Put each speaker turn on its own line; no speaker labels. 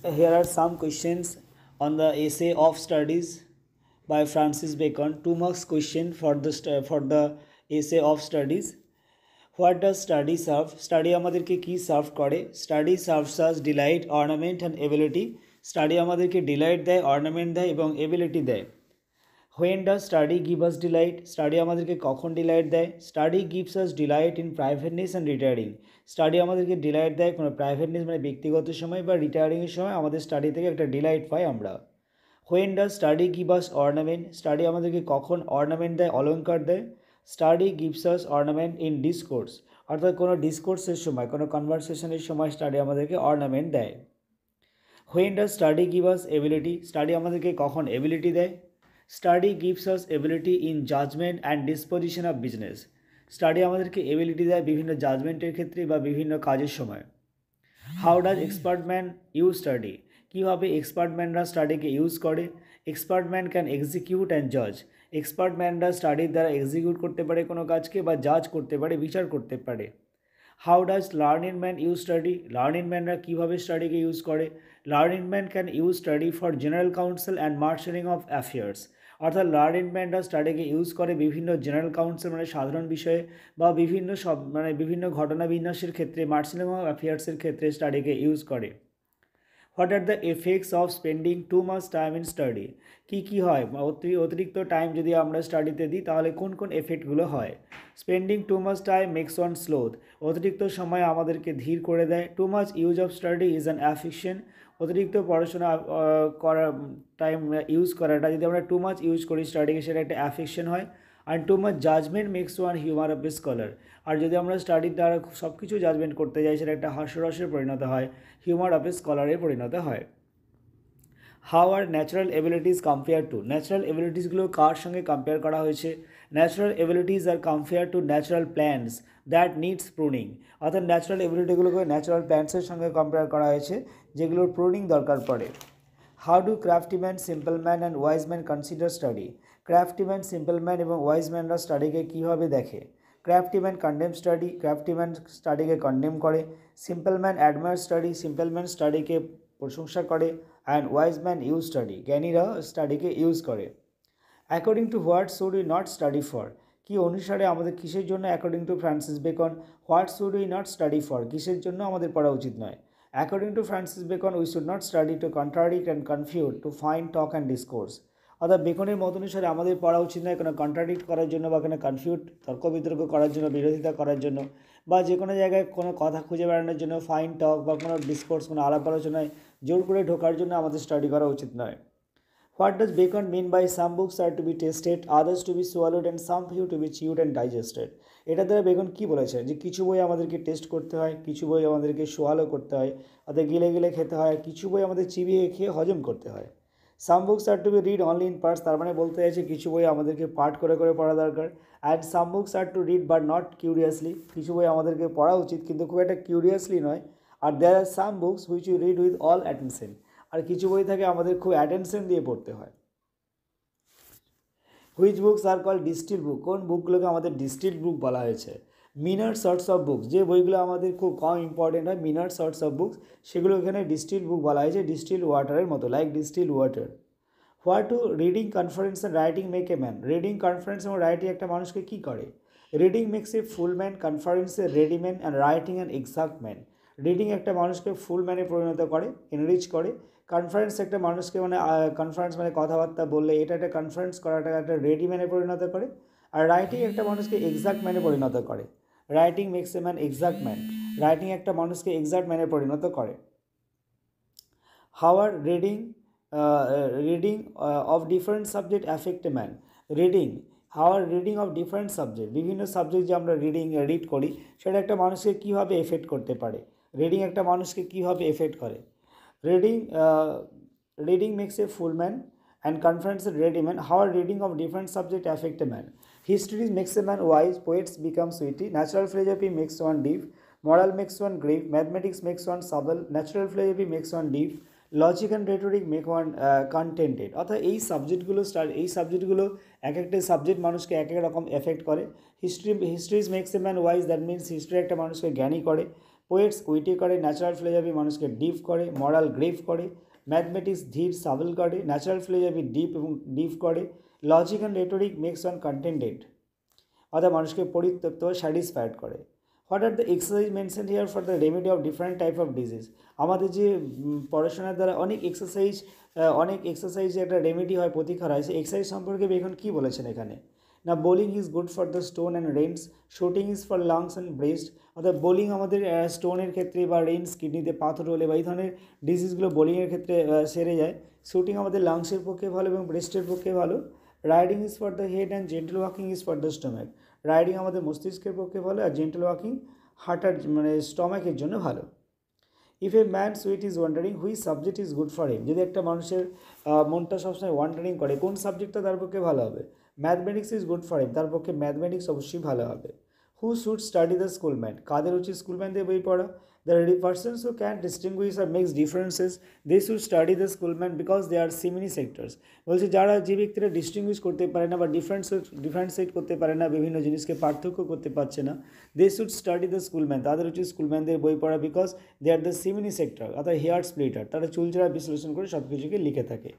Here are some questions on the essay of studies by Francis Bacon. 2 marks question for the essay of studies. What does study serve? Study আমাদেরকে কি serve করে? Study serves us delight, ornament and ability. Study আমাদেরকে delight দেয়, ornament দেয় এবং ability দেয়. When does study give us delight? Study আমাদেরকে কখন delight দেয়? Study gives us delight in privateness and retiring. Study আমাদেরকে delight দেয় কোনো privateness মানে ব্যক্তিগত সময় বা retiring এর সময় আমাদের study থেকে একটা delight পাই আমরা. When does study give us ornament? Study আমাদেরকে কখন ornament দেয়, অলংকার দেয়? Study gives us ornament in discourse. অর্থাৎ কোনো ডিসকোর্সের সময়, কোনো কনভারসেশনের সময় স্টাডি আমাদেরকে অর্নামেন্ট দেয়. When does study give us ability? Study আমাদেরকে কখন এবিলিটি দেয়? Study gives us ability in judgment and disposition of business. Study আমাদেরকে এবিলিটি দেয় বিভিন্ন জাজমেন্টের ক্ষেত্রে বা বিভিন্ন কাজের সময়. How does expert man use study? কীভাবে এক্সপার্ট ম্যানরা স্টাডিকে ইউজ করে? Expert man can execute and জাজ. এক্সপার্ট ম্যানরা স্টাডির দ্বারা এক্সিকিউট করতে পারে কোনো কাজকে বা জাজ করতে পারে, বিচার করতে পারে. How does learning man use study? লার্নিং ম্যানরা কীভাবে স্টাডিকে ইউজ করে? Learning man can use study for general council and marshaling of affairs. অর্থাৎ লার্নিং ম্যানরা স্টাডিকে ইউজ করে বিভিন্ন জেনারেল কাউন্সিল মানে সাধারণ বিষয়ে বা বিভিন্ন ঘটনা বিন্যাসের ক্ষেত্রে, মার্শালিং অফ অ্যাফেয়ার্সের ক্ষেত্রে স্টাডিকে ইউজ করে. What are the effects of spending too much time in study? কী হয় অতিরিক্ত টাইম যদি আমরা স্টাডিতে দিই তাহলে কোন কোন এফেক্টগুলো হয়? Spending too much time makes one sloth. অতিরিক্ত সময় আমাদেরকে ধীর করে দেয়. Too much use of study is an affliction. অতিরিক্ত পড়াশোনা করা টাইম ইউজ করাটা যদি আমরা টু মাচ ইউজ করি স্টাডিকে সেটা একটা অ্যাফিকশন হয়. And too much judgement makes one humour of a scholar. আর যদি আমরা স্টাডির দ্বারা সব কিছু জাজমেন্ট করতে যাই সেটা একটা হাস্যরসে পরিণত হয়, হিউমার অফ এ স্কলারে পরিণত হয়. How are natural abilities compare to? Natural এবিলিটিসগুলো কার সঙ্গে কম্পেয়ার করা হয়েছে? Natural abilities are compare to natural plants that needs pruning. অর্থাৎ ন্যাচারাল এবিলিটিগুলোকে ন্যাচারাল প্ল্যান্টসের সঙ্গে কম্পেয়ার করা হয়েছে যেগুলোর প্রুনিং দরকার পড়ে. How do crafty man, simple man and wise man consider study? Crafty man, simple man এবং ওয়াইজ ম্যানরা স্টাডিকে কীভাবে দেখে? ক্রাফটিম্যান কন্ডেম স্টাডি, ক্রাফটিম্যান স্টাডিকে কন্ডেম করে. Simple man admire study, simple man স্টাডিকে প্রশংসা করে. And wise man use study, জ্ঞানীরা স্টাডিকে ইউজ করে. According to what should we not study for? কি অনুসারে আমাদের কিসের জন্য? According to Francis Bacon, what should we not study for, কিসের জন্য আমাদের পড়া উচিত নয়? According to Francis Bacon we should not study to contradict and confute, to find, talk and discourse. অর্থাৎ বেকনের মত অনুসারে আমাদের পড়া উচিত নয় কোনো কন্ট্রাডিক্ট করার জন্য বা কোনো কনফিউট, তর্ক বিতর্ক করার জন্য, বিরোধিতা করার জন্য বা যে কোনো জায়গায় কোনো কথা খুঁজে বেড়ানোর জন্য, ফাইন টক বা কোনো ডিসকোর্স, কোনো আলাপ আলোচনায় জোর করে ঢোকার জন্য আমাদের স্টাডি করা উচিত নয়. What does Bacon mean by some books are to be tasted, others to be swallowed and some few to be chewed and digested? এটা দ্বারা বেকন কী বলেছে? যে কিছু বই আমাদেরকে টেস্ট করতে হয়, কিছু বই আমাদেরকে সোয়ালো করতে হয়, অর্থাৎ গিলে গিলে খেতে হয়, কিছু বই আমাদের চিবিয়ে খেয়ে হজম করতে হয়. Some books are to be read only in parts, তার মানে বলতে চাইছে কিছু বই আমাদেরকে পার্ট করে করে পড়া দরকার. And some books are to read but not কিউরিয়াসলি, কিছু বই আমাদেরকে পড়া উচিত কিন্তু খুব একটা কিউরিয়াসলি নয়. আর there are some books which you read with all attention, আর কিছু বই থাকে আমাদের খুব অ্যাটেনশন দিয়ে পড়তে হয়. Which books are call distil book, কোন বুকগুলোকে আমাদের ডিস্টিল বুক বলা হয়েছে? মিনার সর্টস অফ বুকস, যে বইগুলো আমাদের খুব কম ইম্পর্টেন্ট হয়, মিনার সর্টস অফ বুকস, সেগুলো এখানে ডিস্টিল বুক বলা হয়েছে, ডিস্টিল ওয়াটারের মতো, like distil water. What to reading conference and writing make a man? Reading conference এবং রাইটিং একটা মানুষকে কী করে? Reading makes a full man, conference a ready man and writing an exact man. Reading একটা মানুষকে ফুল ম্যানে পরিণত করে, এনরিচ করে. কনফারেন্স একটা মানুষকে কনফারেন্স মানে কথাবার্তা বললে এটা একটা কনফারেন্স করাটা একটা রেডি ম্যানে পরিণত করে. আর রাইটিং একটা মানুষকে এক্সাক্ট ম্যানে পরিণত করে. Writing makes a man exact man, writing একটা মানুষকে এক্সাক্ট ম্যানে পরিণত করে. How are reading of different subject affect a man? How are reading of different subject, বিভিন্ন সাবজেক্ট যে আমরা রিড করি সেটা একটা মানুষকে কীভাবে এফেক্ট করতে পারে? রিডিং একটা মানুষকে কীভাবে এফেক্ট করে? Reading makes a full man and conference a ready man. How are reading of different subject affect a man? History makes a man wise, poets become sweety, natural philosophy makes one deep, moral makes one grave, mathematics makes one subtle, natural philosophy makes one deep, logic and rhetoric make one contented. অর্থাৎ এই সাবজেক্টগুলো এক একটা subject মানুষকে এক এক রকম effect করে. Histories make a man wise, that means history একটা মানুষকে জ্ঞানী করে. পোয়েটস উইটি করে, ন্যাচারাল ফিলোসফি মানুষকে ডিপ করে, মরাল গ্রেভ করে, ম্যাথমেটিক্স ধীর সাবল করে, ন্যাচারাল ফিলোসফি ডিপ এবং ডিপ করে, logic and rhetoric makes one contented অর্থাৎ মানুষকে পরিতৃপ্ত স্যাটিসফাইড করে। What are the exercise mention here for the remedy of different type of disease. আমাদের যে পড়াশোনার দ্বারা অনেক এক্সারসাইজে একটা রেমেডি হয়, প্রতিকার হয়, সেই এক্সারসাইজ সম্পর্কে এখন কী বলেছেন এখানে না, bowling is good for the stone and Reigns, shooting is for lungs and breast. অর্থাৎ বোলিং আমাদের স্টোনের ক্ষেত্রে বা রেন্স কিডনিতে পাথর হলে বা এই ধরনের ডিজিজগুলো বোলিংয়ের ক্ষেত্রে সেরে যায়। শুটিং আমাদের লাংসের পক্ষে ভালো এবং ব্রেস্টের পক্ষে ভালো। Riding is for the head and gentle walking is for the stomach. Riding আমাদের মস্তিষ্কের পক্ষে ভালো আর জেন্টল ওয়াকিং হার্টার স্টমাকের জন্য ভালো। If a man sweet is wandering which subject is good for হিম। যদি একটা মানুষের মনটা সবসময় ওয়ান্ডারিং করে, কোন সাবজেক্টটা তার পক্ষে ভালো হবে? Mathematics is good for him, তার পক্ষে ম্যাথমেটিক্স অবশ্যই ভালো হবে। Who should study the schoolman, কাদের উচিত স্কুলম্যানদের বই পড়া? The persons who can distinguish are makes differences they should study the schoolman because they are cymini sectors. বলছে যারা যে ব্যক্তিরা ডিস্টিংগুইশ করতে পারে না বা ডিফারেন্সিয়েট করতে পারে না, বিভিন্ন জিনিসকে পার্থক্য করতে পারছে না, they should study the schoolman, তাদের উচিত স্কুলম্যানদের বই পড়া because they are the cymini sector অর্থাৎ হেয়ার স্প্লিটার, তারা চুলচেরা বিশ্লেষণ করে সব কিছুকে লিখে থাকে।